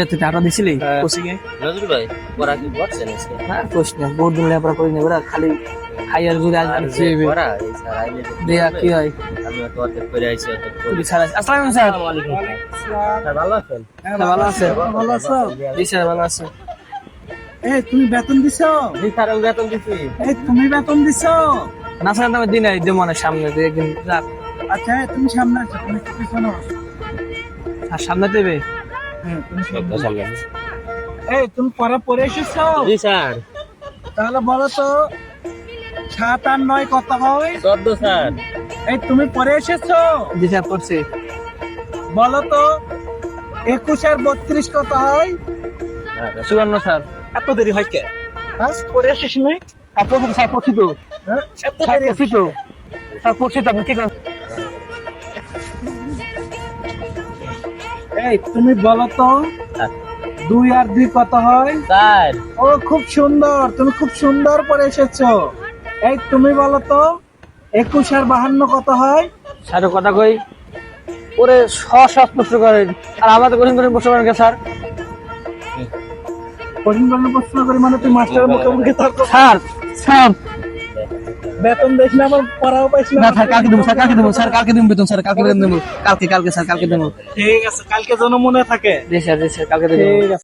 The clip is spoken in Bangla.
তুই টাকা দিছিলি কোচিং এ? নজরুল ভাই পড়া কি করছেন আজকে? না কোচিং এ বহুত দিন লেখাপড়া করি না ওরা খালি খাইয়ার ঘুরে আর আসবে যে পড়া এই স্যার আইলে দেয়া কি হয় আমি তো অর্ধেক করে আইছি অর্ধেক করে। তুই স্যার আসসালামু আলাইকুম স্যার। স্যার ভালো আছেন? হ্যাঁ, ভালো আছে ভালো আছো? জি স্যার ভালো আছে। এই তুমি বেতন দিছো? জি স্যার আমি বেতন দিছি। এই তুমি বেতন দিছো? না স্যার আমি দিন নাই দেবো মানে সামনে দিয়ে একদিন রাত আচ্ছা তুমি সামনে আসো, তুমি একটু পিছনে আসো। আর সামনে দেবে হ্যাঁ, তুমি সামনে একদম আসো। সামনে। এই তুমি পড়া পড়ে এসেছো? জি স্যার। তাহলে বলো তো 7 আর 9 কত হয়? 14 স্যার। এই তুমি পড়ে এসেছো? জি স্যার করছি। বলো তো 21 আর 32 কত হয়? 54 স্যার। এত দেরি হয় কে? আজ পড়ে এসেছিস না? আপনি স্যার পড়ছি তো হ্যাঁ, এত স্যার দেরি পড়ছি তো স্যার পড়ছি তো আপনি ঠিক আছে। এই তুমি বলো তো 2 আর 2 কত হয়? স্যার ও খুব সুন্দর, তুমি খুব সুন্দর পড়ে এসেছো। এই তুমি বলো তো 21 আর 52 কত হয়? স্যার কথা কই ওরে সব প্রশ্ন করেন আর আমাদের কঠিন কঠিন প্রশ্ন করেন কে স্যার? কঠিন কঠিন প্রশ্ন করি মানে তুই মাস্টারের মুখে মুখে তর্ক কর। স্যার স্যার বেতন দেখ না, আমার পড়াও পাইছি না স্যার কালকে দেবো স্যার কালকে দেবো স্যার কালকে দেবো বেতন স্যার কালকে বেতন দেবো কালকে স্যার কালকে দেবো। ঠিক আছে, কালকে যেন মনে থাকে। জি স্যার কালকে দেবো। ঠিক আছে।